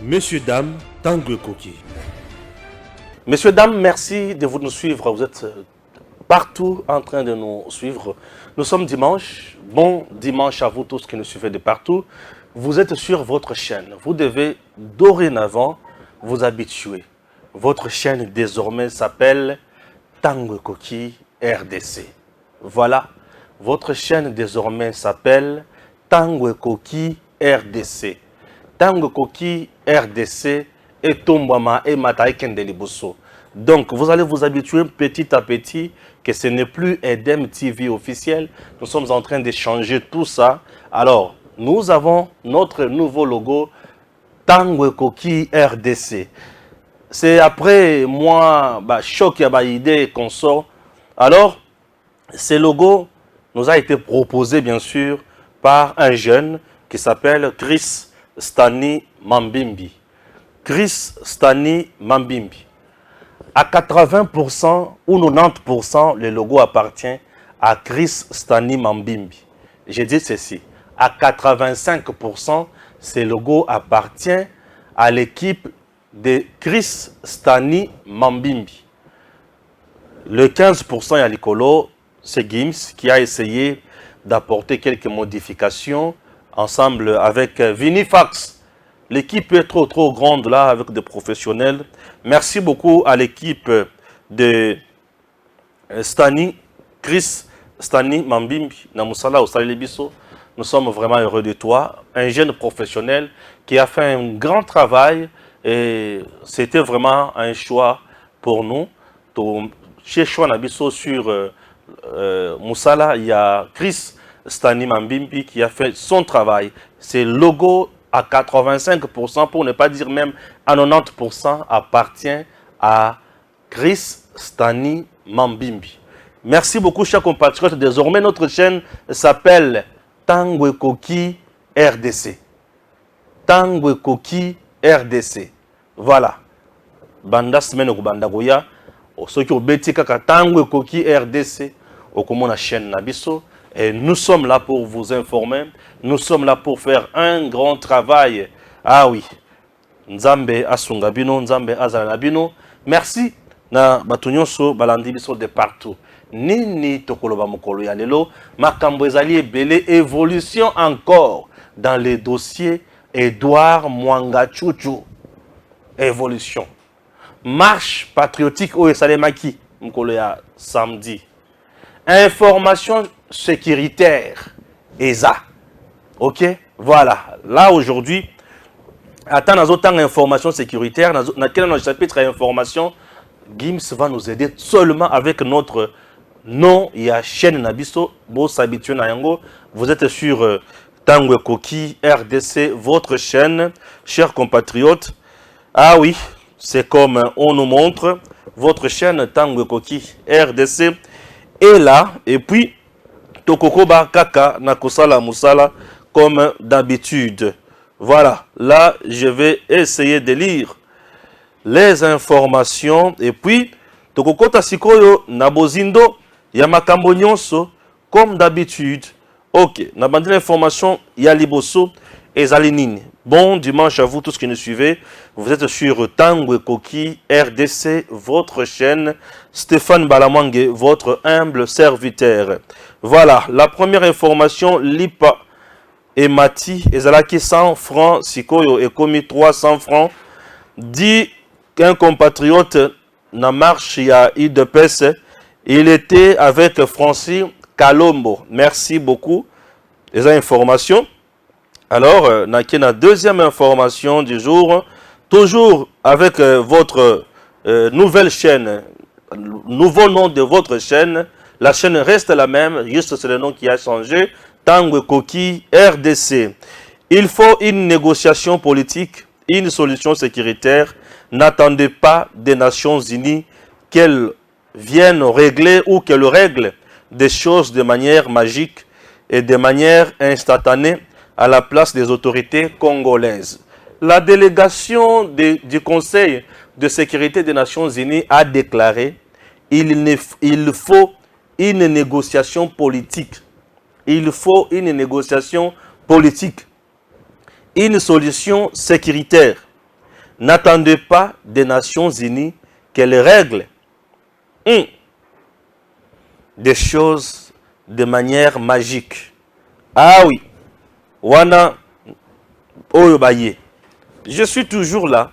Messieurs, dames, Tanguy Koki. Messieurs, dames, merci de vous nous suivre. Vous êtes partout en train de nous suivre. Nous sommes dimanche. Bon dimanche à vous tous qui nous suivez de partout. Vous êtes sur votre chaîne. Vous devez dorénavant vous habituer. Votre chaîne désormais s'appelle Tanguy Koki RDC. Voilà. Votre chaîne désormais s'appelle Tanguy Koki RDC. Tanguy Koki RDC et Tombama et Mataï Kendeliboso. Donc, vous allez vous habituer petit à petit que ce n'est plus Edem TV officiel. Nous sommes en train de changer tout ça. Alors, nous avons notre nouveau logo Tanguy Koki RDC. C'est après moi, choc et idée qu'on sort. Alors, ce logo nous a été proposé bien sûr par un jeune qui s'appelle Chris Stani Mambimbi. Chris Stani Mambimbi. À 80% ou 90%, le logo appartient à Chris Stani Mambimbi. J'ai dit ceci. À 85%, ce logo appartient à l'équipe de Chris Stani Mambimbi. Le 15% à l'icolo, c'est Gims qui a essayé d'apporter quelques modifications ensemble avec Vinifax. L'équipe est trop grande là avec des professionnels. Merci beaucoup à l'équipe de Stani, Chris Stani Mambimbi, Namusala Osalibiso. Nous sommes vraiment heureux de toi. Un jeune professionnel qui a fait un grand travail et c'était vraiment un choix pour nous. Chez Choix Nabiso sur Moussala, il y a Chris Stani Mambimbi qui a fait son travail. C'est logo à 85%, pour ne pas dire même à 90%, appartient à Chris Stani Mambimbi. Merci beaucoup, chers compatriotes. Désormais, notre chaîne s'appelle Tanguy Koki RDC. Tanguy Koki RDC. Voilà. Banda semaine au Banda Goya. Ceux qui ont bêti kaka Tanguy Koki RDC. Au comment la chaîne Nabiso. Et nous sommes là pour vous informer. Nous sommes là pour faire un grand travail. Ah oui. Nzambe Asungabino, Nzambe Azanabino. Merci. Na batunyonso balandi biso de partout. Nini tokoloba mokolo ya lelo. Makambo ezali ebele évolution encore dans les dossiers Edouard Mwanga Chouchou. Évolution. Marche patriotique au Salemaki. Mokolo ya samedi. Information sécuritaire, ESA. Ok? Voilà. Là, aujourd'hui, attends, autant information sécuritaire, dans quel chapitre information, Gims va nous aider seulement avec notre nom. Il y a chaîne Nabiso, Bo s'habitue na yango. Vous êtes sur Tanguy Koki RDC, votre chaîne, chers compatriotes. Ah oui, c'est comme on nous montre, votre chaîne Tanguy Koki RDC est là, et puis Tokokoba Kaka Nakosala Musala comme d'habitude. Voilà, là je vais essayer de lire les informations et puis Tokokota Sikoyo Nabozindo Yamakambo Nyonso comme d'habitude. Ok, Nabandi l'information Yaliboso et Zalinine. Bon dimanche à vous tous qui nous suivez. Vous êtes sur Tanguy Koki RDC, votre chaîne. Stéphane Balamwange, votre humble serviteur. Voilà, la première information, Lipa et Mati, ezalaki 100 francs, Sikoyo et commis 300 francs. Dit qu'un compatriote na marche ya IDPS, il était avec Francis Kalombo. Merci beaucoup. Les informations. Alors, la deuxième information du jour, toujours avec votre nouvelle chaîne, nouveau nom de votre chaîne. La chaîne reste la même, juste c'est le nom qui a changé. Tanguy Koki RDC. Il faut une négociation politique, une solution sécuritaire. N'attendez pas des Nations Unies qu'elles viennent régler ou qu'elles règlent des choses de manière magique et de manière instantanée à la place des autorités congolaises. La délégation du Conseil de sécurité des Nations Unies a déclaré qu'il faut une négociation politique. Il faut une négociation politique. Une solution sécuritaire. N'attendez pas des Nations Unies qu'elles règlent des choses de manière magique. Ah oui, wana oyobaye. Je suis toujours là,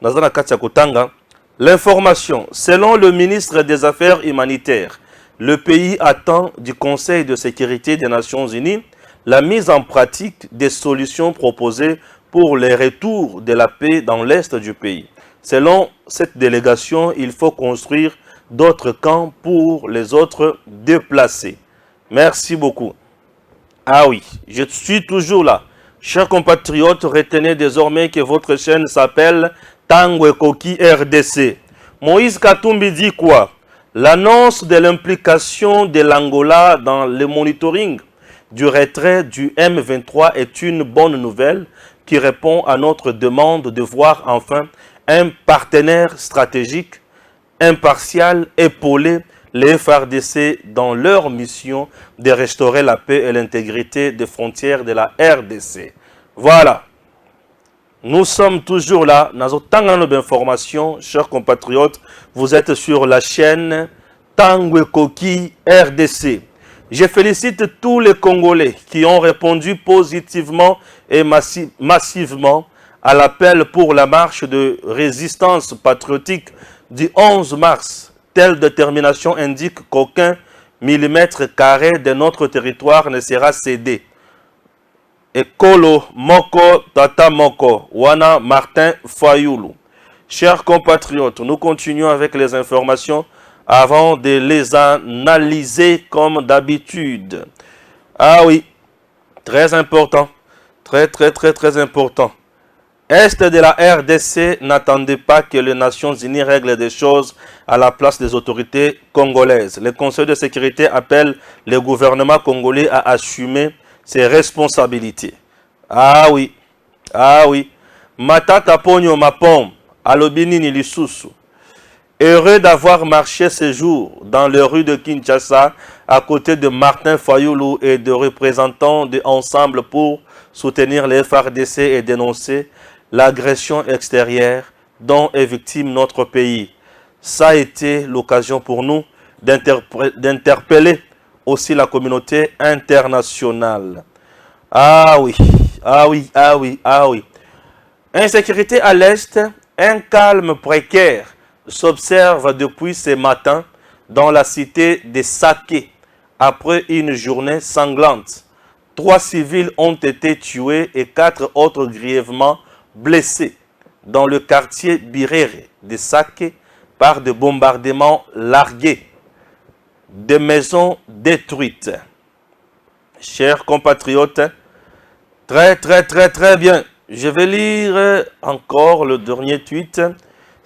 Nazana Katia Kotanga. L'information, selon le ministre des Affaires humanitaires, le pays attend du Conseil de sécurité des Nations Unies la mise en pratique des solutions proposées pour le retour de la paix dans l'est du pays. Selon cette délégation, il faut construire d'autres camps pour les autres déplacés. Merci beaucoup. Ah oui, je suis toujours là. Chers compatriotes, retenez désormais que votre chaîne s'appelle Tango Koki RDC. Moïse Katumbi dit quoi? L'annonce de l'implication de l'Angola dans le monitoring du retrait du M23 est une bonne nouvelle qui répond à notre demande de voir enfin un partenaire stratégique, impartial, épaulé, les FARDC dans leur mission de restaurer la paix et l'intégrité des frontières de la RDC. Voilà. Nous sommes toujours là. Dans autant d'informations, chers compatriotes, vous êtes sur la chaîne Tango Koki RDC. Je félicite tous les Congolais qui ont répondu positivement et massivement à l'appel pour la marche de résistance patriotique du 11 mars. Telle détermination indique qu'aucun millimètre carré de notre territoire ne sera cédé. Ekolo Moko Tata Moko, Wana Martin Fayoulou. Chers compatriotes, nous continuons avec les informations avant de les analyser comme d'habitude. Ah oui, très important, très important. Est de la RDC, n'attendez pas que les Nations Unies règlent des choses à la place des autorités congolaises. Le Conseil de sécurité appelle le gouvernement congolais à assumer ses responsabilités. Ah oui. Matata Pogno Mapom, Alobinini Lisusu. Heureux d'avoir marché ce jour dans les rues de Kinshasa à côté de Martin Fayoulou et de représentants de Ensemble pour soutenir les FARDC et dénoncer l'agression extérieure dont est victime notre pays. Ça a été l'occasion pour nous d'interpeller aussi la communauté internationale. Ah oui. Insécurité à l'Est, un calme précaire s'observe depuis ce matin dans la cité de Saké après une journée sanglante. 3 civils ont été tués et 4 autres grièvement blessés dans le quartier Birere de Saké par des bombardements largués, des maisons détruites. Chers compatriotes, très bien. Je vais lire encore le dernier tweet.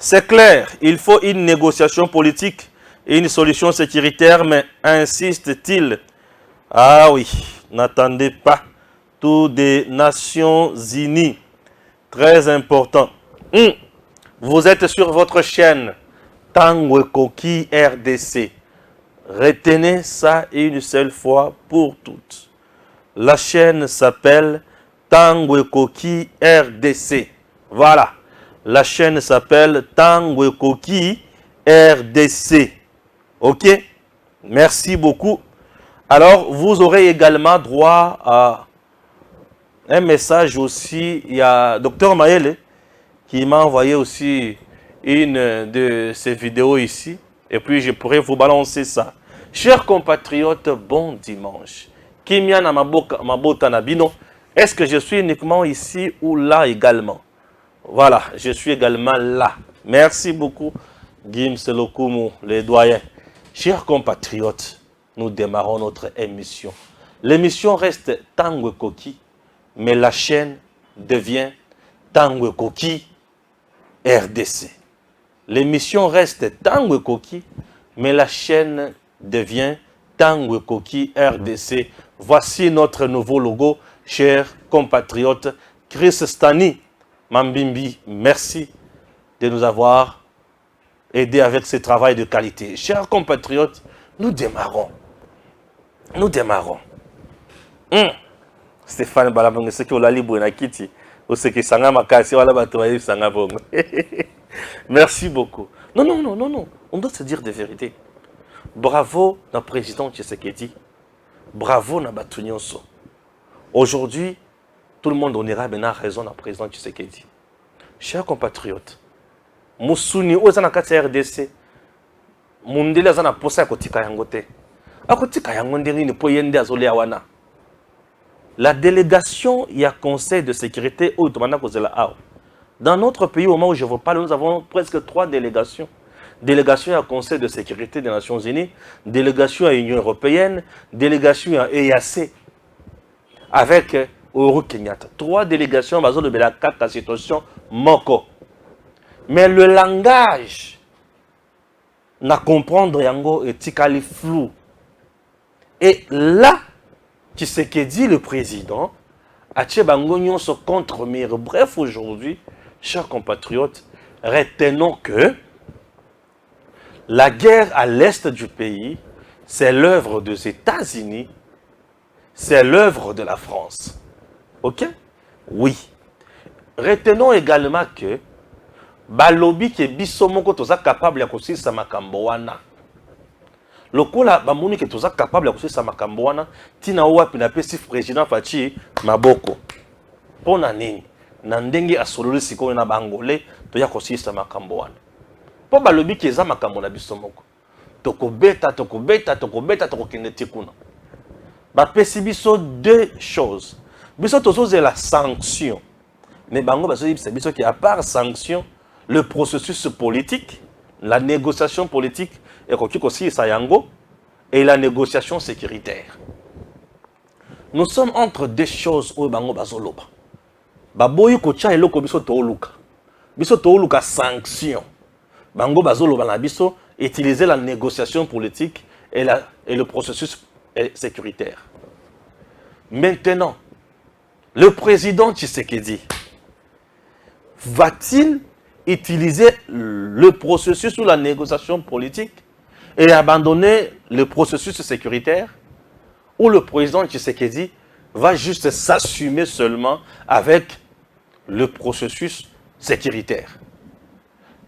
C'est clair, il faut une négociation politique et une solution sécuritaire, mais insiste-t-il. Ah oui, n'attendez pas tout des Nations Unies. Très important. Vous êtes sur votre chaîne Tango Koki RDC. Retenez ça une seule fois pour toutes. La chaîne s'appelle Tango Koki RDC. Voilà. La chaîne s'appelle Tango Koki RDC. Ok? Merci beaucoup. Alors, vous aurez également droit à un message aussi. Il y a Dr Maëlle qui m'a envoyé aussi une de ces vidéos ici. Et puis, je pourrais vous balancer ça. Chers compatriotes, bon dimanche. Kimiana Mabota Nabino. Est-ce que je suis uniquement ici ou là également? Voilà, je suis également là. Merci beaucoup, Gims Lokumu, les doyens. Chers compatriotes, nous démarrons notre émission. L'émission reste Tango Koki, mais la chaîne devient Tango Koki RDC. L'émission reste Tango Koki, mais la chaîne devient Tango Koki RDC. Voici notre nouveau logo, chers compatriotes. Chris Stani Mambimbi, merci de nous avoir aidés avec ce travail de qualité. Chers compatriotes, nous démarrons. Stéphane Balabang, ce que l'a libre na kiti. Merci beaucoup. Non, non, non, non, non. On doit se dire des vérités. Bravo, notre président Tshisekedi. Bravo, Nabatou Nyonso. Aujourd'hui, tout le monde donnera maintenant raison à président Tshisekedi. Chers compatriotes, Moussuni, Ozanakati RDC, Mundele Azana Posa Kotika Yangote. Akotika Yangonderi ne poyende azole awana. La délégation, il y a Conseil de sécurité au Dans notre pays, au moment où je vous parle, nous avons presque 3 délégations. Délégation à Conseil de sécurité des Nations Unies, délégation à l'Union européenne, délégation à EAC, avec Uhuru Kenyatta. 3 délégations basées sur la carte de la situation Moko. Mais le langage, n'a comprendre yango et tikali flou. Et là, Tshisekedi, le président, a se contre-mire. Bref, aujourd'hui, chers compatriotes, retenons que la guerre à l'est du pays, c'est l'œuvre des États-Unis, c'est l'œuvre de la France. Ok? Oui. Retenons également que balobi ke biso moko toza capable ya kosisa makambo wana. Lokola bamoni ke toza capable ya kosisa makambo wana, tina wapi na pesi président Fachi maboko. Pona nini? Na ndenge asololi sikoyo na bangolais to ya kosisa makambo wana. Po balobi ke eza makambo na biso moko. Tokobeta tokokende tikuna. Ba pesi biso 2 choses. Biso tozo la sanction. Mais bango baso biso ki à part sanction, le processus politique, la négociation politique, et la négociation sécuritaire. Nous sommes entre 2 choses où bango bazoloba. Baboyi ko tia eloko biso tooluka. Biso tooluka sanction. Bango bazoloba na biso utiliser la négociation politique et le processus sécuritaire. Maintenant, le président Tshisekedi va-t-il utiliser le processus ou la négociation politique et abandonner le processus sécuritaire, ou le président Tshisekedi va juste s'assumer seulement avec le processus sécuritaire?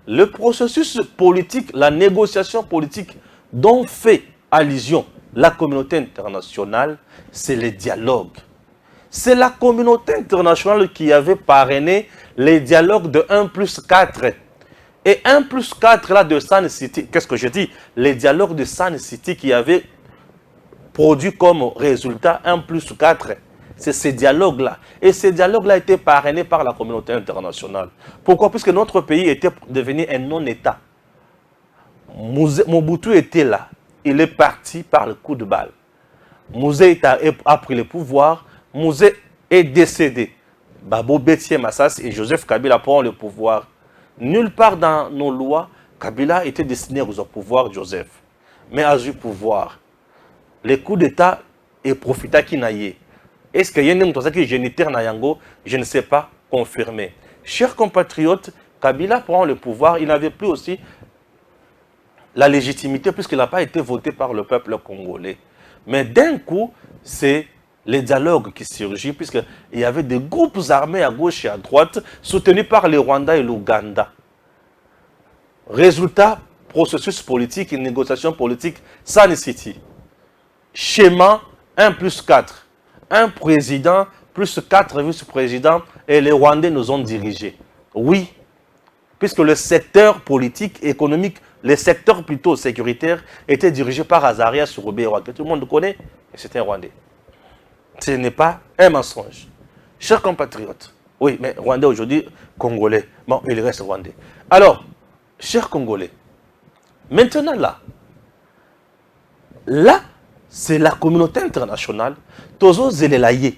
Le processus politique, la négociation politique dont fait allusion la communauté internationale, c'est le dialogue. C'est la communauté internationale qui avait parrainé les dialogues de 1+4. Et 1+4 là de Sun City, qu'est-ce que je dis? Les dialogues de Sun City qui avaient produit comme résultat 1+4. C'est ces dialogues-là. Et ces dialogues-là étaient parrainés par la communauté internationale. Pourquoi? Puisque notre pays était devenu un non-État. Mobutu était là. Il est parti par le coup de balle. Mouzé a pris le pouvoir. Mouzé est décédé. Babo Bétier Massas et Joseph Kabila prennent le pouvoir. Nulle part dans nos lois, Kabila était destiné au pouvoir de Joseph. Mais à ce pouvoir, les coups d'État et profita qui naïe. Est-ce qu'il y a un homme qui est géniteur Nayango? Je ne sais pas, confirmé. Chers compatriotes, Kabila prend le pouvoir. Il n'avait plus aussi la légitimité puisqu'il n'a pas été voté par le peuple congolais. Mais d'un coup, c'est les dialogues qui surgissent, puisqu'il y avait des groupes armés à gauche et à droite, soutenus par le Rwanda et l'Ouganda. Résultat, processus politique et négociation politique, Sun City. Schéma 1+4. Un président plus 4 vice-présidents et les Rwandais nous ont dirigés. Oui, puisque le secteur politique, économique, le secteur plutôt sécuritaire était dirigé par Azaria Souroubé-Rwanda, que tout le monde connaît, et c'était un Rwandais. Ce n'est pas un mensonge. Chers compatriotes, oui, mais Rwandais aujourd'hui, Congolais, bon, il reste Rwandais. Alors, chers Congolais, maintenant là, c'est la communauté internationale, tozo zelelaye,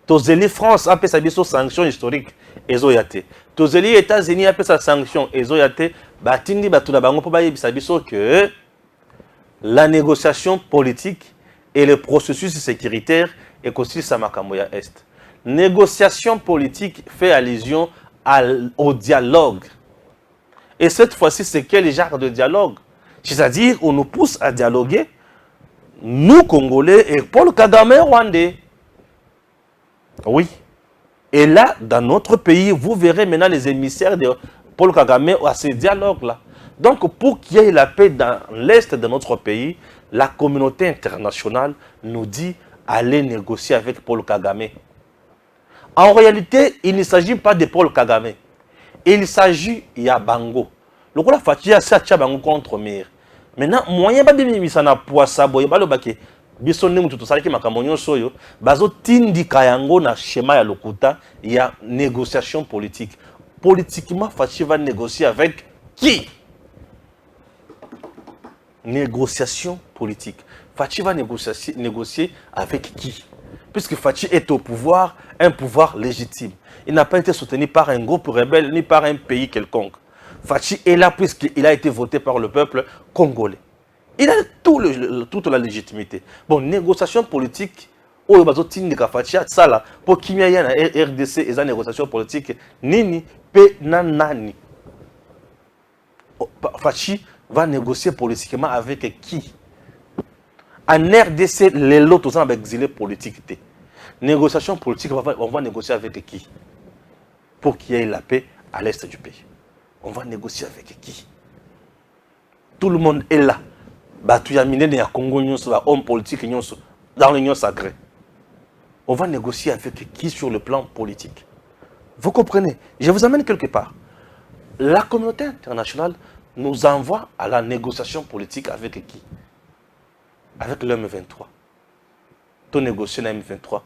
tozeli France a fait sa sanction historique, ezoyate. Tozeli États-Unis a fait sa sanction, ezoyate. Batindi batula bango po baye bisabiso que la négociation politique et le processus sécuritaire est aussi Samakamoya Est. Négociation politique fait allusion au dialogue. Et cette fois-ci, c'est quel genre de dialogue? C'est-à-dire, on nous pousse à dialoguer, nous, Congolais, et Paul Kagame, Rwandais. Oui. Et là, dans notre pays, vous verrez maintenant les émissaires de Paul Kagame à ces dialogues-là. Donc, pour qu'il y ait la paix dans l'Est de notre pays, la communauté internationale nous dit allez négocier avec Paul Kagame. En réalité, il ne s'agit pas de Paul Kagame. Il s'agit de Bango. Le coup, la fatigue, c'est Bango contre Mir. Maintenant, moyen pas de mise en poisson, boy, ba le baké. Bisonne mutu to salaki makamonyo soyo, bazo tindi kayango na schéma ya lokuta, il y a négociation politique. Politiquement, Fachi va négocier avec qui? Négociation politique. Fachi va négocier avec qui? Puisque Fachi est au pouvoir, un pouvoir légitime. Il n'a pas été soutenu par un groupe rebelle ni par un pays quelconque. Fachi est là puisqu'il a été voté par le peuple congolais. Il a toute la légitimité. Bon, négociation politique, pour qu'il y ait une RDC et une négociation politique, Nini, Pe Nanani. Fachi va négocier politiquement avec qui? En RDC, les lots sont exilés politiques. Négociation politique, on va négocier avec qui? Pour qu'il y ait la paix à l'est du pays. On va négocier avec qui? Tout le monde est là. Congo, homme politique dans l'Union sacrée. On va négocier avec qui sur le plan politique? Vous comprenez? Je vous amène quelque part. La communauté internationale nous envoie à la négociation politique avec qui? Avec le M23. Tout négocier dans M23.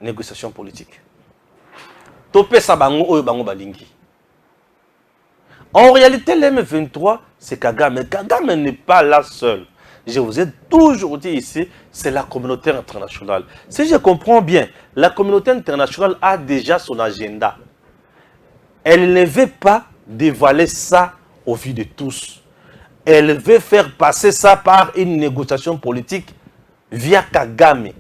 Négociation politique. Topé Sabango ou Bango Balingi. En réalité, l'M23, c'est Kagame. Kagame n'est pas là seul. Je vous ai toujours dit ici, c'est la communauté internationale. Si je comprends bien, la communauté internationale a déjà son agenda. Elle ne veut pas dévoiler ça au vu de tous. Elle veut faire passer ça par une négociation politique via Kagame.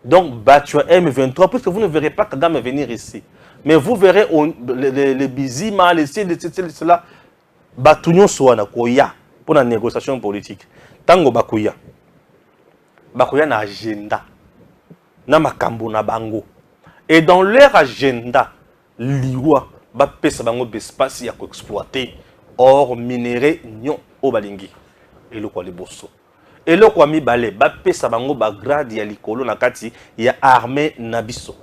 Donc, battu M23, puisque vous ne verrez pas Kagame venir ici. Mais vous verrez les bizima, les cela, Batunion Soana Koya pour la négociation politique. Tango Bakuya. Bakuya na agenda. Na makambo na bango. Et dans leur agenda, liwa, bapesa bango espace ya ko exploiter or minéré nyon o balingi. Et le quoi les bosso. Et le quoi mi balé, bapesa bango ba grade ya likolo na kati ya armée nabiso.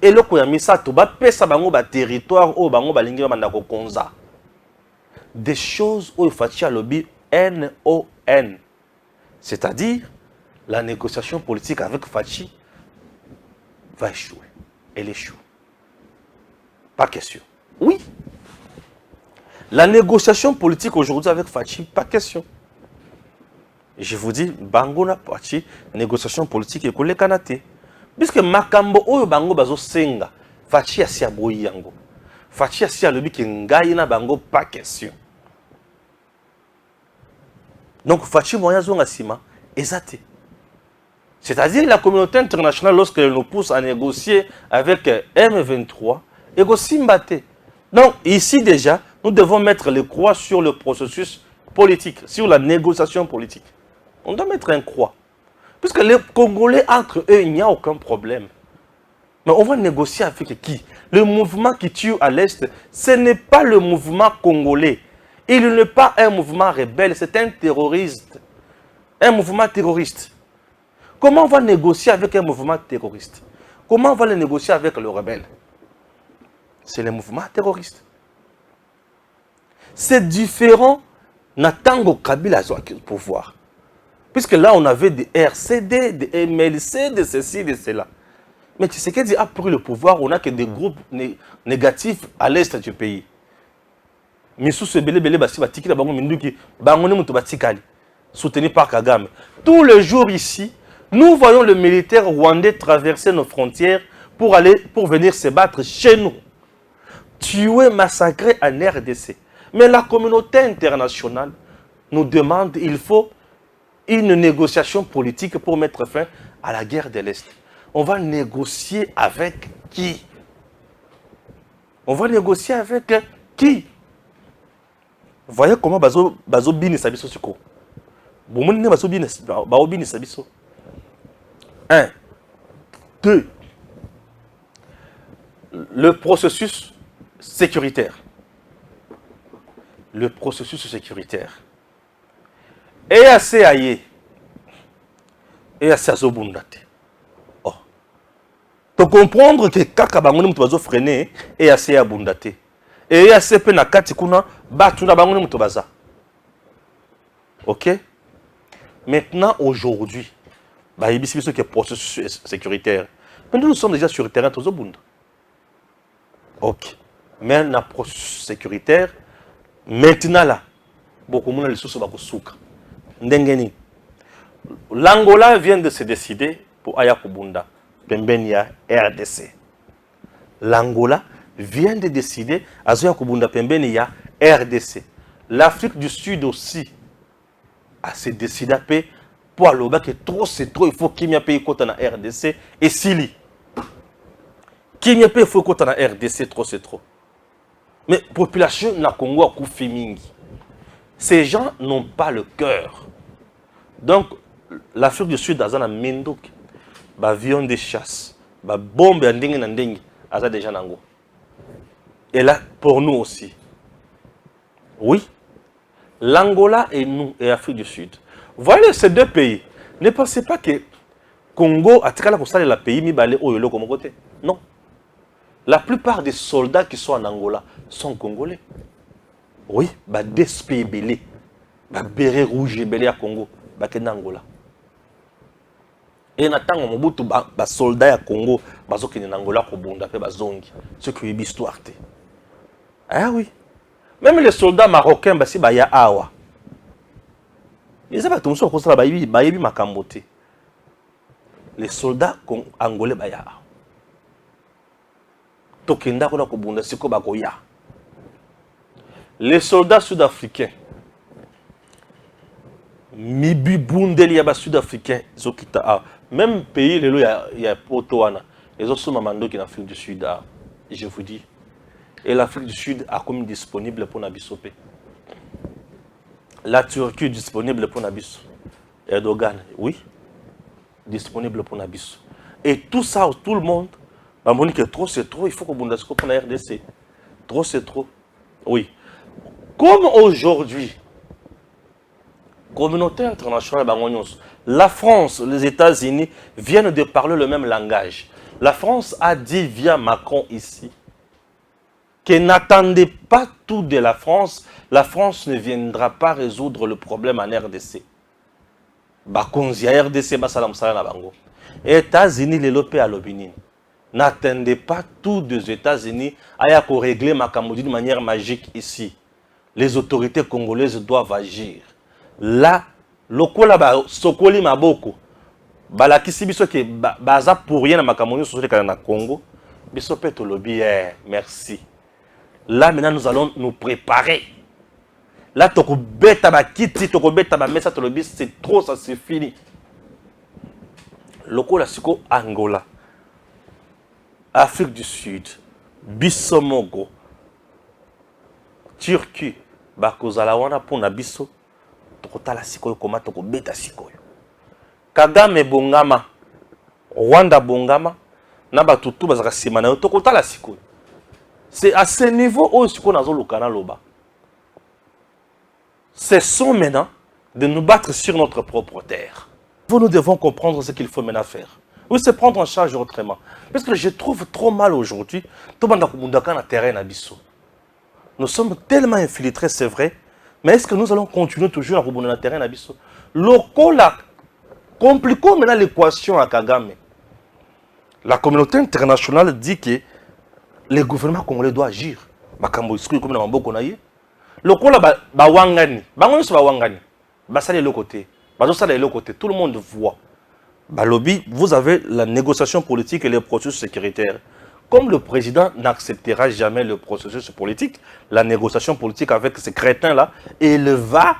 Et le quoi mi sato bapesa bango ba territoire o bango balingi ba mandako konza. Des choses où il faut faire lobby NON. C'est-à-dire, la négociation politique avec Fachi va échouer. Elle échoue. Pas question. Oui. La négociation politique aujourd'hui avec Fachi, pas question. Et je vous dis, Bango na Fachi, négociation politique et Kole Kanate. Puisque Makambo Oyo Bango Bazo Senga, Fachi Asia Boyango. Fachi Asia Lobi qui ngaye na Bango, pas question. Donc, Fachi Moya Zonga Sima, exacté. C'est-à-dire la communauté internationale, lorsqu'elle nous pousse à négocier avec M23, et Simbate. Donc, ici déjà, nous devons mettre les croix sur le processus politique, sur la négociation politique. On doit mettre un croix. Puisque les Congolais, entre eux, il n'y a aucun problème. Mais on va négocier avec qui? Le mouvement qui tue à l'Est, ce n'est pas le mouvement congolais. Il n'est pas un mouvement rebelle, c'est un terroriste. Un mouvement terroriste. Comment on va négocier avec un mouvement terroriste? Comment on va le négocier avec le rebelle? C'est le mouvement terroriste. C'est différent Natango Kabila a le pouvoir. Puisque là, on avait des RCD, des MLC, de ceci, de cela. Mais tu sais qu'il a pris le pouvoir, on n'a que des groupes négatifs à l'est du pays. Soutenu par Kagame. Tous les jours ici, nous voyons le militaire rwandais traverser nos frontières pour venir se battre chez nous. Tuer, massacrer en RDC. Mais la communauté internationale nous demande, il faut une négociation politique pour mettre fin à la guerre de l'Est. On va négocier avec qui? On va négocier avec qui? Voyez comment Bazo Bini Sabiso Suko. Boumouné Bazo Bini Sabiso. 1. 2. le processus sécuritaire. Le processus sécuritaire. Et assez aïe. Et assez azobundate. Oh. Pour comprendre que kaka bangouni mutu bazo freiner et assez abundate. Et assez pe na kati kuna batu na bangouni mutu baza. Ok? Maintenant, aujourd'hui, bah, il y a ce processus sécuritaire. Mais nous sommes déjà sur le terrain, tous bunda. Ok. Mais dans le processus sécuritaire, maintenant là, beaucoup de gens sont souka. Ndengeni. L'Angola vient de se décider pour Ayakubunda, Pembenia RDC. L'Angola vient de décider à Ayakubunda, Pembenia RDC. L'Afrique du Sud aussi a se décidé à payer pour aller que trop c'est trop, il faut qu'il y ait un pays contre la RDC et Sili. Qu'il y ait un pays contre la RDC, trop c'est trop. Mais la population na Congo a coupé mingi. Ces gens n'ont pas le cœur. Donc, l'Afrique du Sud, a un Mindok, avion de chasse, bombe en dingue en dingue, a déjà nango. Et là, pour nous aussi. Oui, l'Angola et nous, et l'Afrique du Sud. Voyez ces deux pays. Ne pensez pas que Congo a tiré la pays, mi balé au yolo comme côté. Non. La plupart des soldats qui sont en Angola sont congolais. Oui, des pays belé, béret rouge et belé à Congo, en Angola. Et natanga mobutu ba soldat ya Congo bazokene na Angola ko bunda pe bazongi ce qui est histoire té. Ah oui. Même les soldats marocains basi ba ya awa. Ils avaient tout ça ko sala ba yebi makambo té. Les soldats angolais ba ya. Tokenda ko na ko bunda siko ba ko ya. Les soldats sud-africains Mibi Bundeli yaba sud-africain zokita a même pays lelo ya Potoana les autres mamando qui en Afrique du Sud a je vous dis et l'Afrique du Sud a comme disponible pour Nabisopé. La Turquie est disponible pour Nabiso. Erdogan oui disponible pour Nabiso. Et tout ça tout le monde bah on dit que trop c'est trop il faut que Bundesco pour la RDC. Trop c'est trop. Oui. Comme aujourd'hui communauté internationale, la France, les États-Unis viennent de parler le même langage. La France a dit via Macron ici qu'elle n'attendait pas tout de la France ne viendra pas résoudre le problème en RDC. Bakonzi à RDC, basalam na bango. États-Unis, les lopé à l'obinin. N'attendez pas tout des États-Unis à régler Makambo d'une manière magique ici. Les autorités congolaises doivent agir. Là, lokola ba sokoli maboko balakisi biso ke baza pour rien na makamoni sur le Congo biso peto lobby merci. Là maintenant nous allons nous préparer. Là toko beta ba kiti toko beta ba mesa to lobby c'est trop ça c'est fini. Lokola siko Angola, Afrique du Sud, Bisomogo, Turquie bakozala wana pona biso tokotala sikoyo koma tokobeta sikoyo. Kagame bongama, Rwanda bongama, na batutu bazaka sima na yo tokotala sikoyo. C'est à ce niveau où sikoyo nazo lokana loba. Cessons maintenant de nous battre sur notre propre terre. Nous devons comprendre ce qu'il faut maintenant faire. Oui, c'est prendre en charge autrement. Parce que je trouve trop mal aujourd'hui, tout le monde a un terrain à Bissau. Nous sommes tellement infiltrés, c'est vrai. Mais est-ce que nous allons continuer toujours à rebondir dans le terrain Nabiso? Lokola compliquons maintenant l'équation à Kagame. La communauté internationale dit que le gouvernement congolais doit agir. Makambo iskui comme na maboko na ye. Lokola ba wangani, bango so ba wangani. Ba sale le côté. Ba sale le côté, tout le monde voit. Ba lobby, vous avez la négociation politique et les processus sécuritaires. Comme le président n'acceptera jamais le processus politique, la négociation politique avec ces crétins-là, il va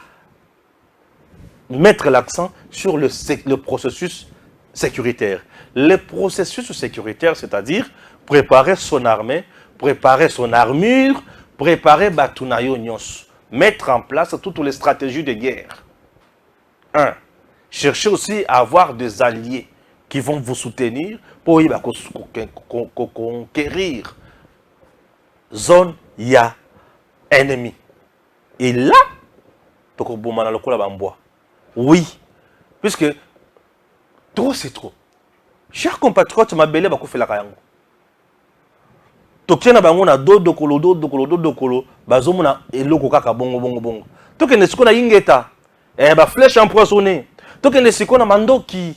mettre l'accent sur le processus sécuritaire. Le processus sécuritaire, c'est-à-dire préparer son armée, préparer son armure, préparer Batunayo Nyos, mettre en place toutes les stratégies de guerre. 1. Chercher aussi à avoir des alliés qui vont vous soutenir pour conquérir zone ya ennemi. Et là, tokobomana lokola bamboa. Oui, puisque trop c'est trop. Chers compatriotes, ma belle bakofela kayango. Tokiena bango na do dokolo, bazomona eloko kaka bongo. Tokende siko na ingeta, ba flèche empoisonnée. Tokende siko na mandoki.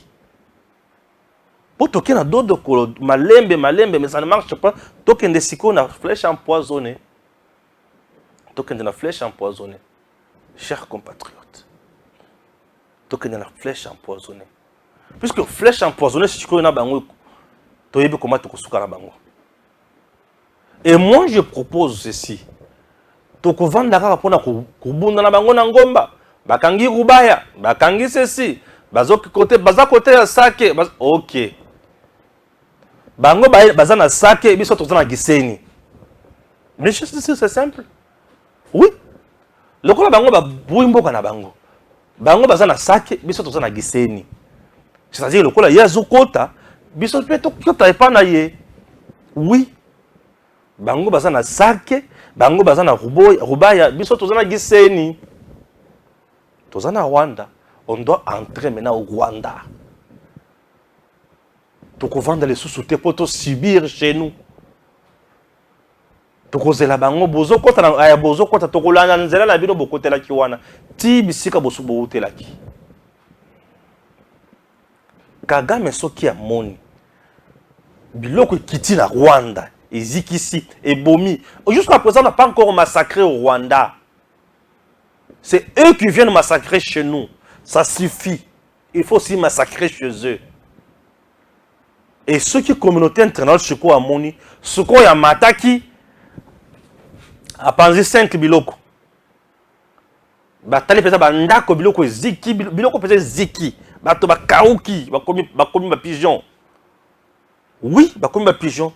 Pour tokiena do dokolo, malembe, mais ça ne marche pas. Tokende siko na flèche empoisonnée. Tokende na flèche empoisonnée. Chers compatriotes, tokende na flèche empoisonnée. Puisque flèche empoisonnée, si tu connais bango, tu sais comment tu construis bango. Et moi, je propose ceci. Toko vandaka pona kubunda na bango na ngomba. Bakangi rubaya, bakangi ceci. Baza côté ya sake. Ok. Bango baza na sake, biso toza na giseni. Mais c'est simple. Oui. Lokola bango ba buimboka na bango. Bango baza na sake, biso toza na giseni. C'est-à-dire lokola yazo kota, biso pe to kota epa na ye. Oui. Bango baza na sake, bango baza na rubaya, biso toza na giseni. Toza na Rwanda, on doit entrer maintenant au Rwanda. Toko vendre les sous-soutés pour te subir chez nous. Toko zela bango bozo kota na aya bozo kota toko lana nzela na bino bokotela ki wana. Ti bisika bosu botela ki. Kagame soki ya moni. Biloko kiti na Rwanda. Ezikisi, Ebomi. Jusqu'à présent, on n'a pas encore massacré au Rwanda. C'est eux qui viennent massacrer chez nous. Ça suffit. Il faut aussi massacrer chez eux. Et ceux qui communauté internationale, ce qu'on a moni, ce qu'on a mataki, a pensé 5 biloko. Batali pesa bandako biloko ziki, biloko pesa ziki. Bato ba kauki, bakomi ba pigeon. Oui, bakomi ba pigeon.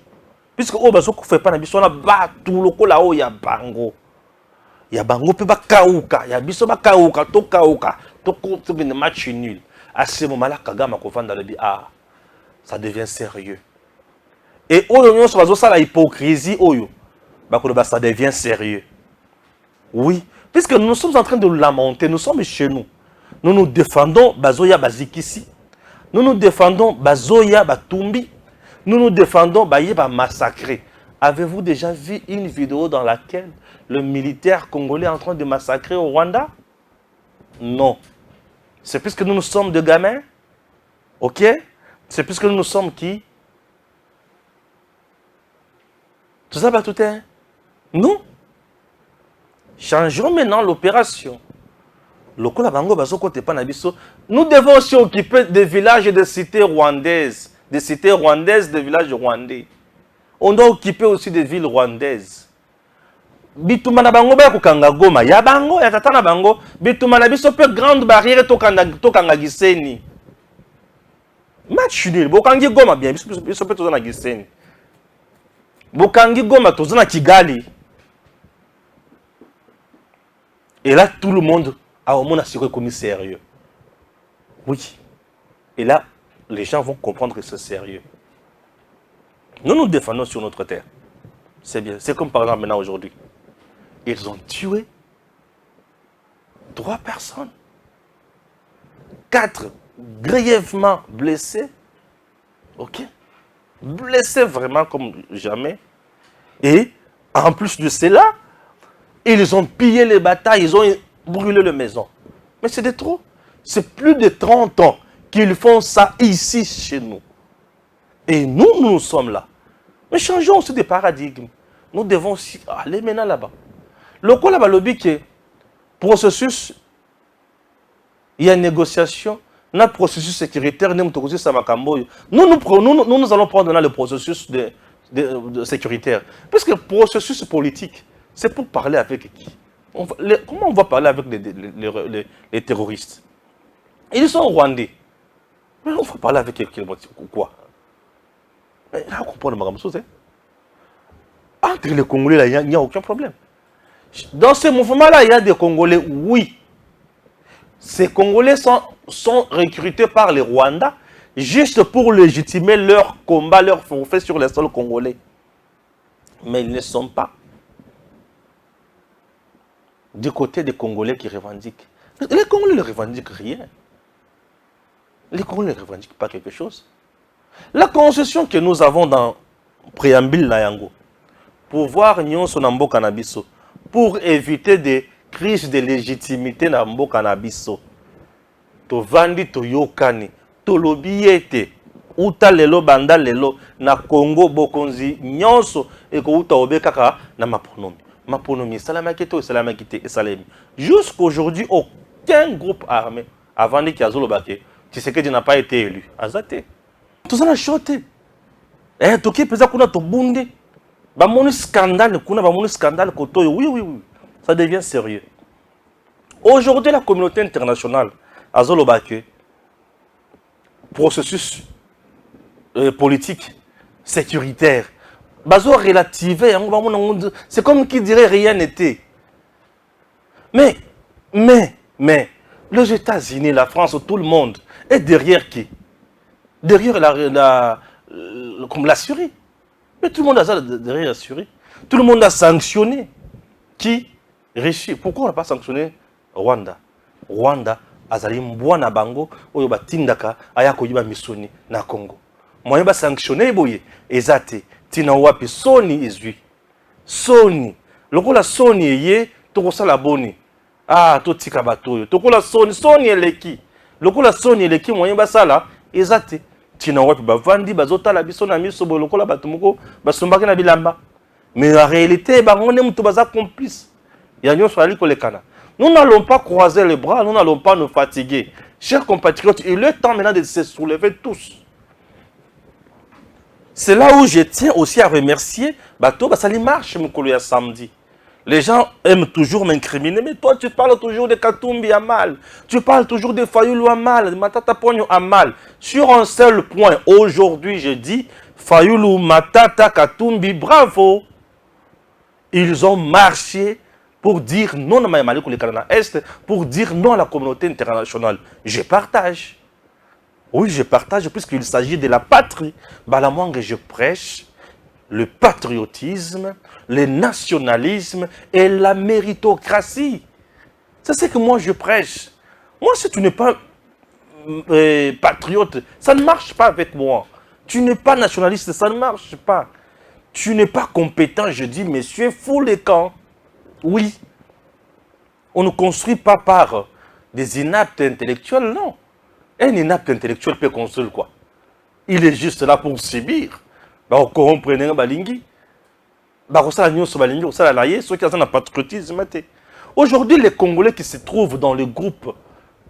Puisque oh bazo ko fait pas na biso na ba tout lokola o ya bango. Ya bango pe ba kauka, ya biso ba kauka, to ben match nul. À ce moment-là Kagame ko vanda le bi ah ça devient sérieux. Et oyo nyonso bazo sala hypocrisie oyo. Ba ko ba ça devient sérieux. Oui, puisque nous sommes en train de lamenter, nous sommes chez nous. Nous nous défendons bazoya bazikisi. Nous nous défendons bazoya batumbi. Nous nous défendons Baïeba massacré. Avez-vous déjà vu une vidéo dans laquelle le militaire congolais est en train de massacrer au Rwanda? Non. C'est puisque nous sommes de gamins? Ok? C'est puisque nous sommes qui? Tout ça va tout est? Non. Changeons maintenant l'opération. Nous devons aussi occuper des villages et des cités rwandaises. Des cités rwandaises, des villages rwandais. On doit occuper aussi des villes rwandaises. Bituma na bango ba kokanga Goma, ya bango ya tata na bango, bituma na biso pe grande barrière tokanga Giseni. Match nul, bokangi Goma bien, biso pe toza na Giseni. Bokangi Goma toza na Kigali. Et là tout le monde a au moins assuré comme sérieux. Oui. Et là les gens vont comprendre que c'est sérieux. Nous nous défendons sur notre terre. C'est bien. C'est comme par exemple maintenant aujourd'hui. Ils ont tué 3 personnes. 4 grièvement blessés. Ok? Blessés vraiment comme jamais. Et en plus de cela, ils ont pillé les batailles, ils ont brûlé les maisons. Mais c'est de trop. C'est plus de 30 ans qu'ils font ça ici chez nous. Et nous sommes là. Mais changeons aussi de paradigme. Nous devons aussi aller maintenant là-bas. Le coup là-bas, le but que processus, il y a une négociation, notre processus sécuritaire, nous allons prendre le processus de sécuritaire. Puisque le processus politique, c'est pour parler avec qui? Comment on va parler avec les terroristes? Ils sont rwandais. Mais on va parler avec quelqu'un ou quoi? Là, on comprend le magasin. Entre les Congolais, il n'y a aucun problème. Dans ce mouvement-là, il y a des Congolais, oui. Ces Congolais sont recrutés par les Rwandais juste pour légitimer leur combat, leur forfait sur les sols congolais. Mais ils ne sont pas du côté des Congolais qui revendiquent. Les Congolais ne revendiquent rien. Les Congolais ne revendiquent pas quelque chose. La concession que nous avons dans le préambule Nayango, pour voir Nyonso Nambo Cannabiso, pour éviter des crises de légitimité Nambo Cannabiso, to vandi to yokani, to lobiete, uta lelo banda lelo, na Congo bokonzi Nyonso, et ko uta obekaka na maponomi. Maponomi, salamakete, salamakete, et salami. Jusqu'aujourd'hui, aucun groupe armé, avant de Kiazolo Bake, tu sais que tu n'as pas été élu. Azate. Tout ça n'a choté. Eh, toki pesa kuna to bunde. Ba moni scandale, kuna ba moni scandale koto. Oui. Ça devient sérieux. Aujourd'hui, la communauté internationale, Azolo Bake, processus politique, sécuritaire, bazo relativé, c'est comme qui dirait rien n'était. Mais, les États-Unis, la France, tout le monde est derrière qui? Derrière comme la Syrie. Mais tout le monde a derrière la Syrie. Tout le monde a sanctionné. Qui? Russie. Pourquoi on n'a pas sanctionné Rwanda? Rwanda, Azali Mbwana Bango, Oyoba Tindaka, Ayako Yoba Misoni, na Congo. Moi, je sanctionné, boye, ezate, Tina Wapi, Sony izui. Sony. Lokola Sony ye, Tokosa la boni. Ah, Totika Batoyo. Tokola Sony eleki. Lokola Sony eleki, moi, je sala, ezate. Tina Wapi, Bavandi, Bazota la bisona miso, Lokola Batumoko, Basumbaki na bilamba. Mais en réalité, on est un complice. Il y a une chose nous n'allons pas croiser les bras, nous n'allons pas nous fatiguer. Chers compatriotes, il est temps maintenant de se soulever tous. C'est là où je tiens aussi à remercier Bato, ça marche, mon samedi. Les gens aiment toujours m'incriminer, mais toi tu parles toujours de Katumbi à mal. Tu parles toujours de Fayoulou à mal, de Matata Pogno à mal. Sur un seul point, aujourd'hui je dis, Fayoulou, Matata, Katumbi, bravo. Ils ont marché pour dire non à Mayamali Canada Est, pour dire non à la communauté internationale. Je partage. Oui, je partage, puisqu'il s'agit de la patrie. Balamwang, je prêche le patriotisme, le nationalisme et la méritocratie. C'est ce que moi je prêche. Moi, si tu n'es pas patriote, ça ne marche pas avec moi. Tu n'es pas nationaliste, ça ne marche pas. Tu n'es pas compétent, je dis, messieurs, fous les camps. Oui. On ne construit pas par des inaptes intellectuels, non. Un inapte intellectuel peut construire quoi? Il est juste là pour subir. On comprend balingi. Aujourd'hui, les Congolais qui se trouvent dans le groupe,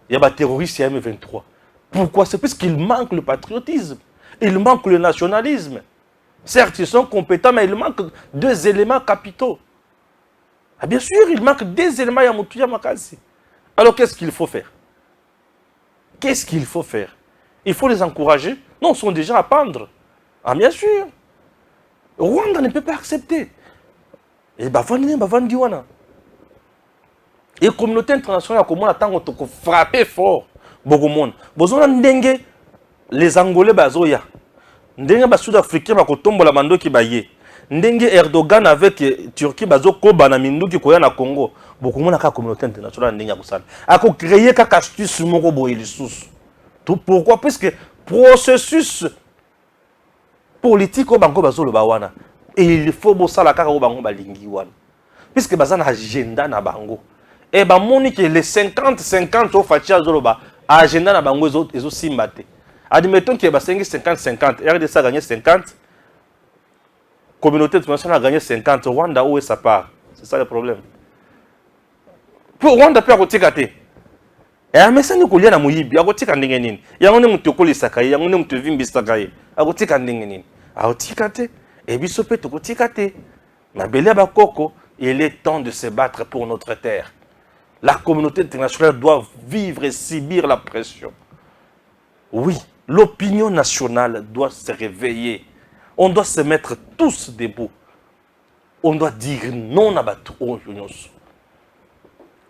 il y a des terroristes M23. Pourquoi? C'est parce qu'il manque le patriotisme. Il manque le nationalisme. Certes, ils sont compétents, mais il manque deux éléments capitaux. Ah, bien sûr, il manque deux éléments Yamutuya Makasi. Alors, qu'est-ce qu'il faut faire? Qu'est-ce qu'il faut faire? Il faut les encourager? Non, ils sont déjà à pendre. Ah, bien sûr. Rwanda ne peut pas accepter. Et Bavandiwana. Et la communauté internationale, comment attendre qu'on frapper fort? Beaucoup de monde. Besoin d'endengue les Angolais bazoya. Ndenge ba Sud-Africain ba kotombola mandoki baye. Ndenge Erdogan avec Turquie bazo koba na minduki koya na Congo. Beaucoup mona ka communauté internationale ndenge kusala. Ako créer ka astuce moko boye lisusu. Tout pourquoi? Parce que processus politique au bango bazo le bawana. Et il faut bosala ka au bango balingi wana. Puisque bazana agenda na bango. Et ba moni que les 50-50 au fatia zoloba agenda na bango ezo simbate. Admettons qu'il y a 50-50, RDC a gagné 50, communauté internationale a gagné 50, Rwanda, où est sa part? C'est ça le problème. Pour Rwanda, peut avoir et mais ça nous collie à Mouyibi, à Gotika Ningenin. Yangon est Mutokoli Sakai, Yangon est Mutuvimbi Sakai, à Gotika Ningenin. À Otikate, et Bissope Tokotikate. Ma belle Bakoko, il est temps de se battre pour notre terre. La communauté internationale doit vivre et subir la pression. Oui. L'opinion nationale doit se réveiller. On doit se mettre tous debout. On doit dire non à Batou.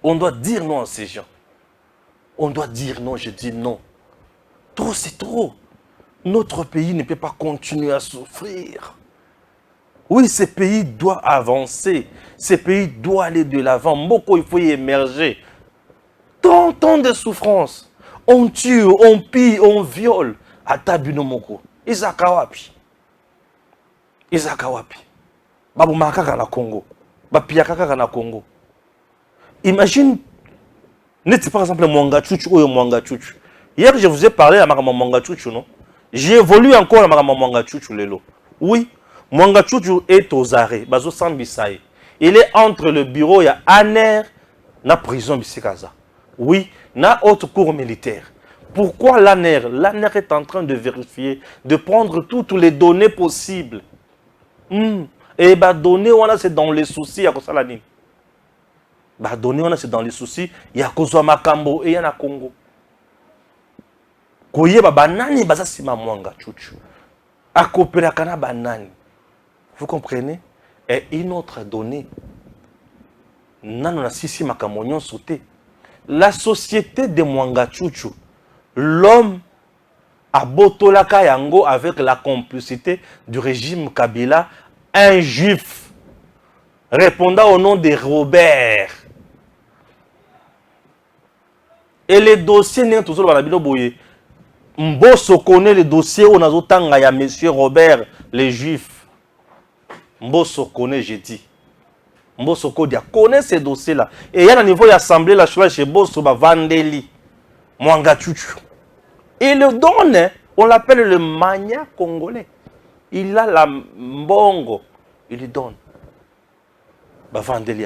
On doit dire non à ces gens. On doit dire non, je dis non. Trop, c'est trop. Notre pays ne peut pas continuer à souffrir. Oui, ce pays doit avancer. Ce pays doit aller de l'avant. Mboko, il faut y émerger. Tant de souffrances. On tue, on pille, on viole. Atabino moko. Izakawapi. Izakawapi. Babu makaka na Congo. Bapiakaka na Congo. Imagine, n'est-ce par exemple Mwanga Chuchu ou Mwanga Chuchu. Hier, je vous ai parlé à Mwanga Chuchu, non? J'ai évolué encore à Mwanga Chuchu, Lelo. Oui, Mwanga Chuchu est aux arrêts. Bazo Sambisaï. Il est entre le bureau, il y a Aner, la prison Bissekaza. Oui, na autre cours militaire. Pourquoi l'ANER? L'ANER est en train de vérifier, de prendre toutes les données possibles. Et bah données, c'est dans les soucis, à cause de la ligne. Bah données, c'est dans les soucis, il y a cause de Makambo et il y a Congo. Koye ba banani baza sima Mwanga Chuchu. Akopela kana banani. Vous comprenez? Et une autre donnée. Nanona sisi makamonyon sauté. La société de Mwanga Chuchu, l'homme a botolaka yango avec la complicité du régime Kabila, un juif répondant au nom de Robert. Et les dossiers n'est toujours pas la boye. Mbosso connaît les dossiers où on a ya monsieur Robert, les juifs. Mbosso connaît, j'ai dit. Mbosso connaît ces dossiers-là. Et il y a un niveau d'assemblée, la chose chez Mbosso, Vandeli, Mwanga Chuchu. Il le donne, on l'appelle le mania congolais. Il a la mbongo, il lui donne. Vandeli.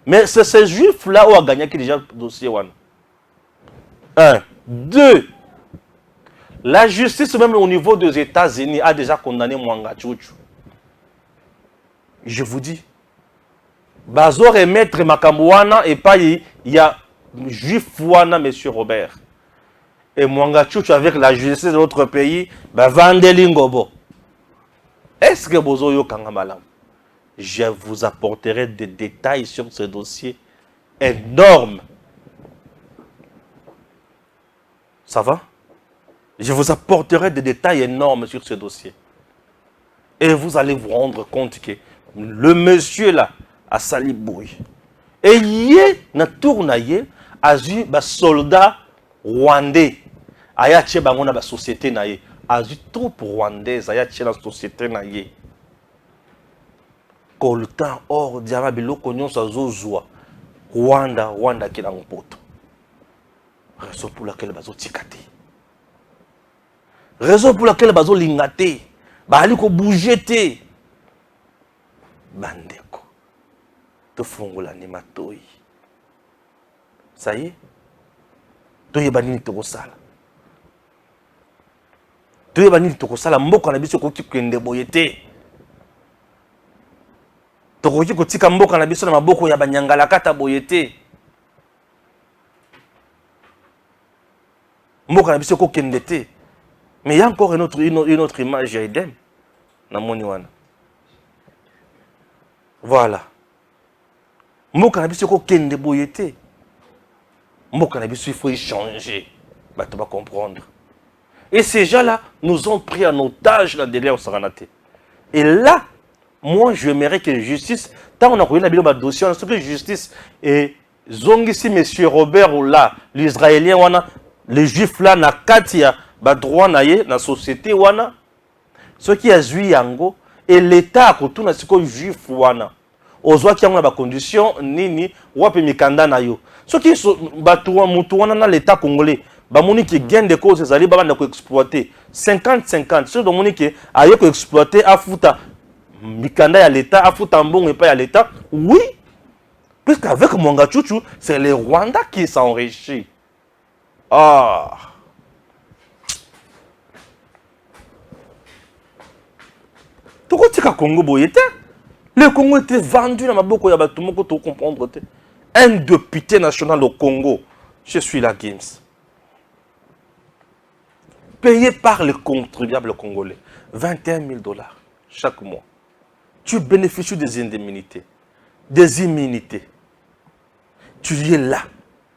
Mais c'est ces juifs-là où a gagné qui déjà le dossier. Un. Deux. La justice, même au niveau des États-Unis, a déjà condamné Mwanga Chuchu. Je vous dis. Bazo remettre Makamouana et pas il y a juif Wana, monsieur Robert. Et Mwanga Chuchu avec la justice de l'autre pays, Vandeli Ngobo. Est-ce que Bozo yo Kangamalam? Je vous apporterai des détails sur ce dossier énorme. Ça va? Je vous apporterai des détails énormes sur ce dossier. Et vous allez vous rendre compte que le monsieur là a sali bouille. Et il na tournaye a eu des soldats rwandais. Aya tche bangona ba société na ye. A eu troupes rwandaises aya tche la société na ye. Coltan or diama biloko nyonso azozwa. Rwanda ki na mpoto. Raison pour laquelle bazo tikate. Raison pour laquelle bazo lingate. Bali ko bougete. Bandeko. To fongola ni matoi. Ça y est. To yebani to kosala. To yebani to kosala mboka na biso ko kikende boyete. To ko kotika mboka na biso na maboko ya banyangala kata boyete. Mboka na biso ko kendete. Mais il y a encore une autre image à Edem. Voilà. Mboka na biso ko kende boyete. Mboka na biso il faut y changer. Bah tu vas comprendre. Et ces gens-là nous ont pris en otage là derrière au Saranate. Et là, moi j'aimerais que la justice, tant on a connu la dossier, on a que justice et zongisi monsieur Robert ou là, l'Israélien wana, les juifs là na katia ba droit na ye na société wana. Ce qui a joué yango et l'état a koutuna siko juif wana. Ozwa ki yango na ba condition nini wapi mikanda na yo. Ce qui batuwa mutu wana na l'état congolais. Ba moni ki gain de cause ezali ba na ko exploiter 50-50. Ce do moni ki aye ko exploiter afuta mikanda ya l'état afuta mbongo et pas ya l'état. Oui. Puisqu'avec Mwanga Chuchu, c'est les Rwandais qui s'enrichissent. Ah. Congo boyete. Le Congo était vendu dans ma boko ya batumoko to comprendre. Un député national au Congo. Je suis la Gims. Payé par les contribuables congolais. 21 000 $ chaque mois. Tu bénéficies des indemnités, des immunités. Tu es là,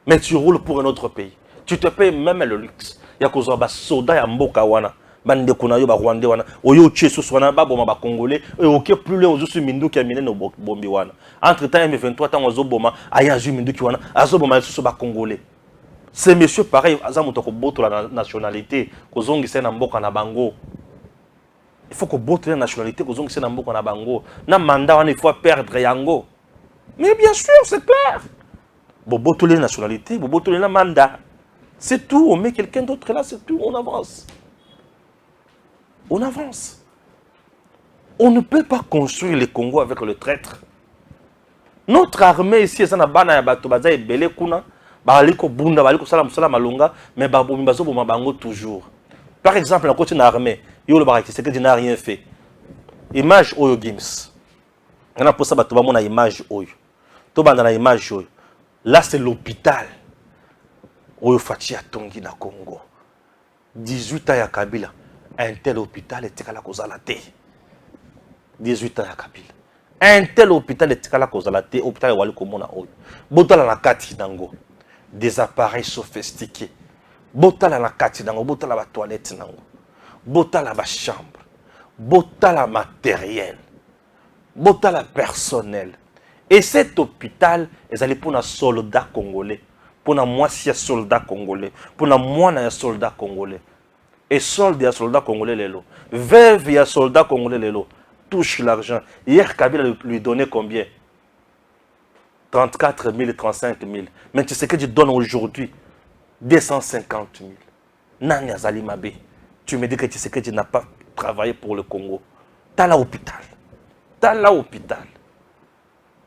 mais tu roules pour un autre pays. Tu te payes même le luxe. Il y a des soldats à Mboka wana. bande kuna yo ba Rwandais wana oyo tue so wana ba boma ba Congolais et OK plus loin ozo su mindu ki amine no bombi wana entre temps M23 tant ozo boma aya ju mindu ki wana azo boma so ba Congolais c'est monsieur pareil azamuto ko boto la nationalité ko zongi sena mboka na bango il faut que boto la nationalité ko zongi sena mboka na bango na mandat wana il faut perdre yango mais bien sûr c'est clair bon boto la nationalité bon boto la mandat c'est tout on met quelqu'un d'autre là c'est tout on avance. On avance. On ne peut pas construire le Congo avec le traître. Notre armée ici, c'est na bana ya bato baza ebele kuna, baliko bunda, baliko sala musala malonga, mais babomi bazo boma bango toujours. Par exemple, la côté de l'armée, yo le baraki, c'est que tu n'as rien fait. Image Oyo Gims. On a pour ça bato bamona image Oyo. To banda na image Oyo. Là c'est l'hôpital. Oyo Fachi Atongi na Congo. 18 ans ya Kabila. Un tel hôpital est à cause de la thé. 18 ans à Kabila. Un tel hôpital est à cause de la thé. Hôpital est comme on a eu. Botala la kati dango. Des appareils sophistiqués. Botala la kati dango. Botala la toilette dango. Botala la chambre. Botala matériel. Botala personnel. Et cet hôpital, ils allaient pour un soldat congolais. Pour un moitié soldat congolais. Pour un moine soldat congolais. Et soldat soldat congolais lelo. Veuve ya soldat congolais lelo. Touche l'argent. Hier Kabila lui donnait combien? 34 000, 35 000. Mais tu sais que tu donnes aujourd'hui 250 000. Nani azali mabe. Tu me dis que tu sais que tu n'as pas travaillé pour le Congo. T'as l'hôpital. T'as l'hôpital.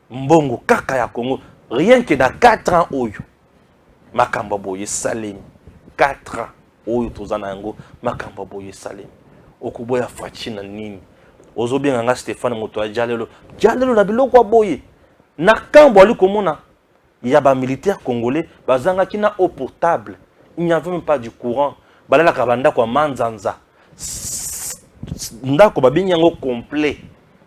Mbongo kaka ya Congo. Rien que dans 4 ans oyo. Makamba boye Salim. 4 ans. Oyo tozana yango makamba boye Salim okuboya Fachi na nini ozobenga nga Stéphane moto ya jalelo na biloko boye na kambo ali komona ya ba militaire congolais bazanga kina eau potable il n'y avait même pas du courant balala kabanda kwa manzanza ndako babengi yango complet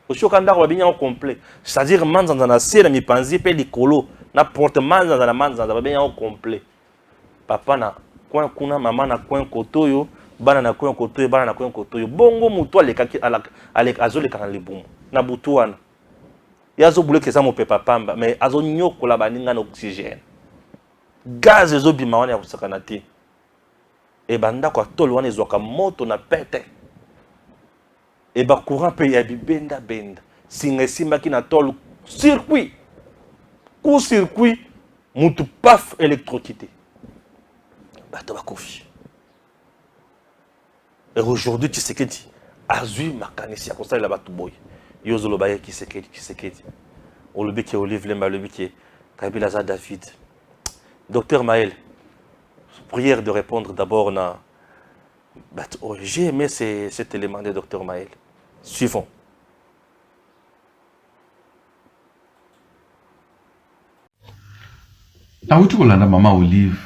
oshoka ndako babengi yango complet c'est-à-dire manzanza na sela mipanzi pe likolo na porte manzanza na manzanza babengi yango complet papa na coin kuna mama na coin kotoyo bana na coin kotoyo bana na coin kotoyo bongo muto alekaki azoleka na libumu na butu wana yazo buleke za mo pepa pamba mais azo nyokola baninga na oxygène gaz ezobima wana ya kusakana te e banda kwa tolo wana ezwaka moto na pete e ba courant pe ya bibenda benda singa simbaki na tolo circuit circuit mutu paf électrocuté. Et aujourd'hui, tu sais que tu as vu ma canisse, comme ça, il a battu boy. Yozo le baye qui sait que on le qui est Olive Lemba, le qui est Kabila David. Docteur Maël, prière de répondre d'abord na. J'ai aimé cet élément de Docteur Maël. Suivons. Na wutu kolanda Maman Olive.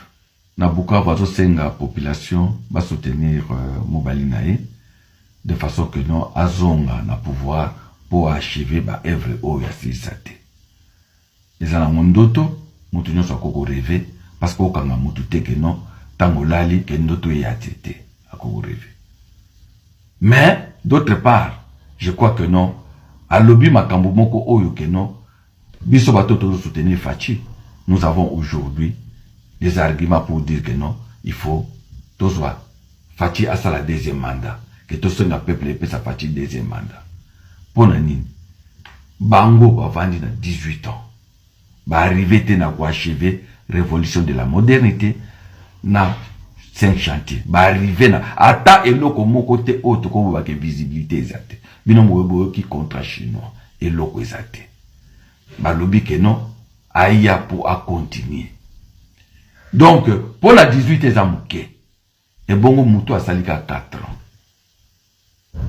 Na Bukavu azosenga population va soutenir Mobali nae de façon que non azonga na pouvoir pour achever ba œuvre o ya sisate. Ezana mondoto mutu nyonso akoko rêver parce que okanga mutu te que non tango lali ke ndoto ya tete akoko rêver. Mais d'autre part, je crois que non à lobby makambo moko oyo que non biso batoto soutenir Fachi. Nous avons aujourd'hui des arguments pour dire que non, il faut tout soit Fachi à ça la deuxième mandat, que tout ce n'a peuple peut sa Fachi deuxième mandat. Pour nani, Bango va vendre dans 18 ans, va arriver à achever révolution de la modernité, na 5 chantiers, va arriver na ata et l'eau comme côté autre comme va que visibilité exacte, binombo qui contrat chinois et l'eau exacte, va lobby que non, aïa pour à continuer. Donc, pour la 18 ans, et bon, moutou a sali 4 ans.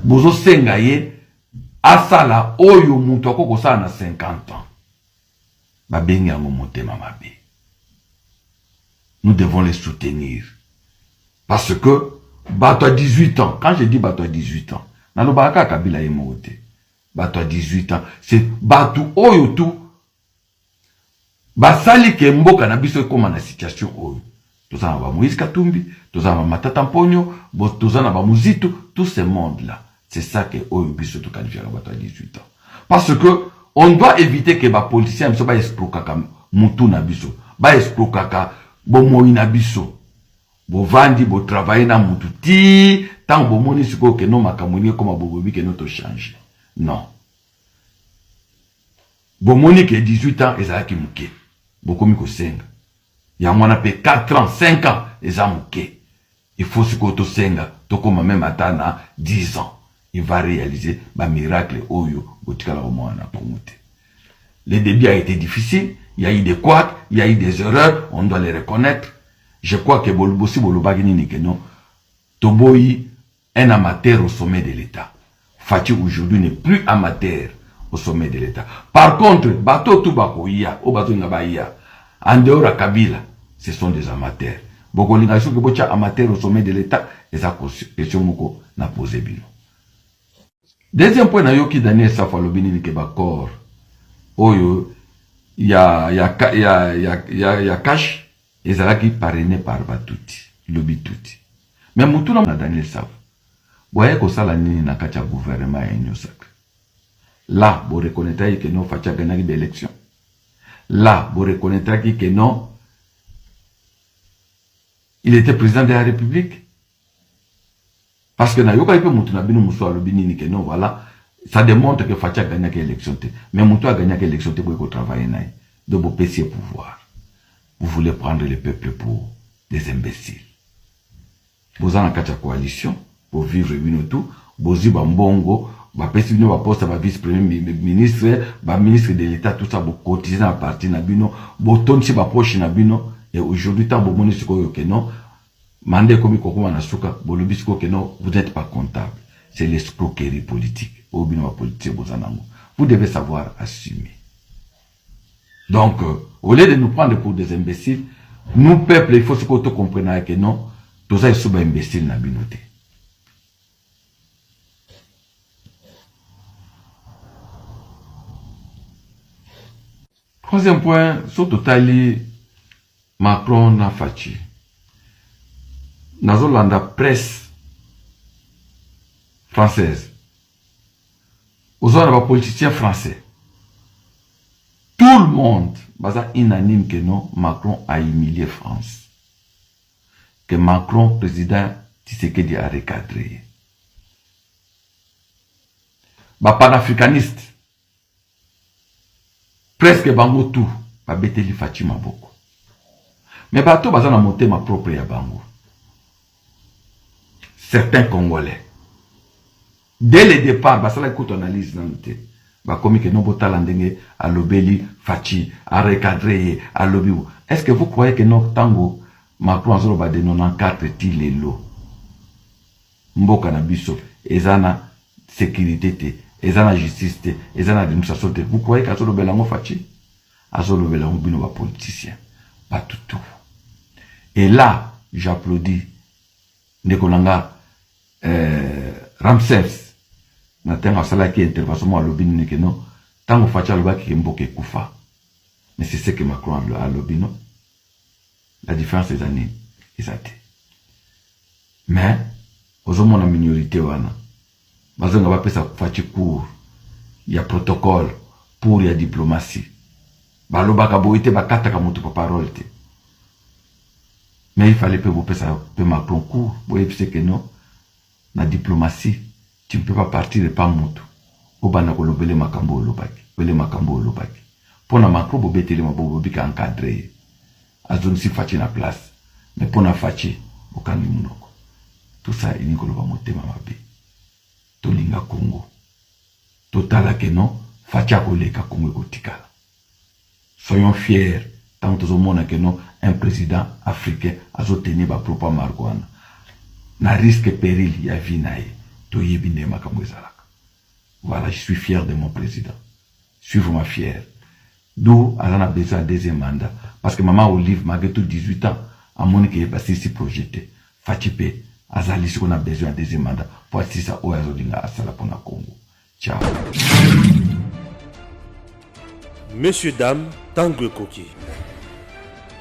Bozo sengaye, asala, oyo moutou a koko sa na 50 ans. Ba bengi yango motema mabe. Nous devons les soutenir. Parce que, bato à 18 ans, quand je dis bato à 18 ans, nalo baka kabila yemote. Bato à 18 ans, c'est bato oyo tout. Basali ke mboka na biso comme na situation oyo tozana ba Moïse Katumbi, tozana ba Matata Mponyo, tozana ba Muzitu, tout ce monde-là. C'est ça que Oyobiso to qualifier à 18 ans. Parce que on doit éviter que les politiciens ne soient pas escroqués comme Moutou Nabiso, pas escroqués comme Moïse Nabiso, bo vandi, bo travailler na Moutou, tant bo moni siko que non makamoni comme Bobobi que non to change. Non. Bo moni que 18 ans, ils ont qui mouké. Bo komi ko senga. Ya mwana pe 4 ans, 5 ans, ils ont mouké. Il faut siko to senga, to comme même atana 10 ans. Il va réaliser un miracle oyo botikala au moins na promote. Le début a été difficile, il y a eu des couacs, il y a eu des erreurs, on doit les reconnaître. Je crois que Bolobossi Bolobagini Nikeno Toboyi, un amateur au sommet de l'État. Fati aujourd'hui n'est plus amateur au sommet de l'État. Par contre, Bato Tubako Iya, au Bato Ngabaya, en dehors à Kabila, ce sont des amateurs. Beaucoup de gens qui sont amateurs au sommet de l'État, et ça question n'a posé bino. Deuxième point, Nayoki Daniel Safalobini Nikebakor, Oyo, il y a cash, et ça qui parrainé par Batouti, Lobi Touti. Mais Moutouna Daniel Saf, vous voyez que ça la nini na kacha gouvernement et Nyosak. Là, vous reconnaîtrez que non facha gagner d'élection. Là, vous reconnaîtrez que non, il était président de la République. Parce que Nayoka peut Moutouna Bino Mousso Lobini que non, voilà, ça démontre que facha gagner l'élection. Mais Moutouna a gagné l'élection pour travailler. Donc, vous payez pouvoir. Vous voulez prendre le peuple pour des imbéciles. Vous avez une coalition pour vivre tout. Vous avez un bongo, vous avez un poste de vice-premier ministre, un ministre de l'État, tout ça, vous cotisez dans la partie, vous avez un poche, et aujourd'hui, tant vous avez que non, vous n'êtes pas comptable. C'est l'escroquerie politique. Vous devez savoir assumer. Donc, au lieu de nous prendre pour des imbéciles, nous, peuple, il faut que nous comprenions que non, tout ça est sous imbécile dans la binoté. Troisième point, sur total, Macron n'a fait. Dans la presse française, aux autres politiciens français, tout le monde est unanime que non, Macron a humilié France. Que Macron, président Tshisekedi, a recadré. Panafricaniste, presque bango tout, beteli Fatima beaucoup. Mais bato bazana monté ma propre ya bango. Certains Congolais. Dès le départ, basala écoute analyse dans le thé. Comme que nous botalandenge à l'obéli, Fachi, à recadrer, à l'obéli. Est-ce que vous croyez que notre tango, Macron a zolo de 94 tilelo? Mboka na biso, ezana sécurité, ezana justice, ezana dénonciation. Vous croyez qu'à zolo belango Fachi? À zolo belango bino ba politicien. Pas tout. Et là, j'applaudis Nekolanga Ramsès. Natenga sala qui intervention à l'obino que non tant on fait le qui mboke kufa mais c'est ce que Macron a l'obino la différence des années exacte mais aux hommes la minorité wana bazonga ba pesa fachi cours il y a protocole pour il y a diplomatie baloba boite bakata ka mutu parole te mais il fallait que vous pesa pe Macron cours vous savez que non la diplomatie tu ne peux pas partir de pas moto. Obana kolobele makambo olobaki. Bele makambo olobaki. Pona Macron bobetele mabobobi ka encadré. Azon si fachi na place. Mais pona fachi okandi munoko. Tout ça il n'y koloba motema mabe. Tolinga Congo. Totala que non, fachi akoleka Congo kotikala. Soyons fiers tant au monde que non un président africain a soutenu ba propre marquana. Na risque péril ya vinae. Voilà, je suis fier de mon président. Je suis vraiment fier. D'où elle a besoin d'un deuxième mandat. Parce que maman Olive, malgré tout 18 ans, à mon qui est passé ici projeté. Fatipé, Azali, si on a besoin d'un deuxième mandat. Pour assister ça, au Azodinga, à Salapona Congo. Ciao. Monsieur, dame, Tanguy Koki.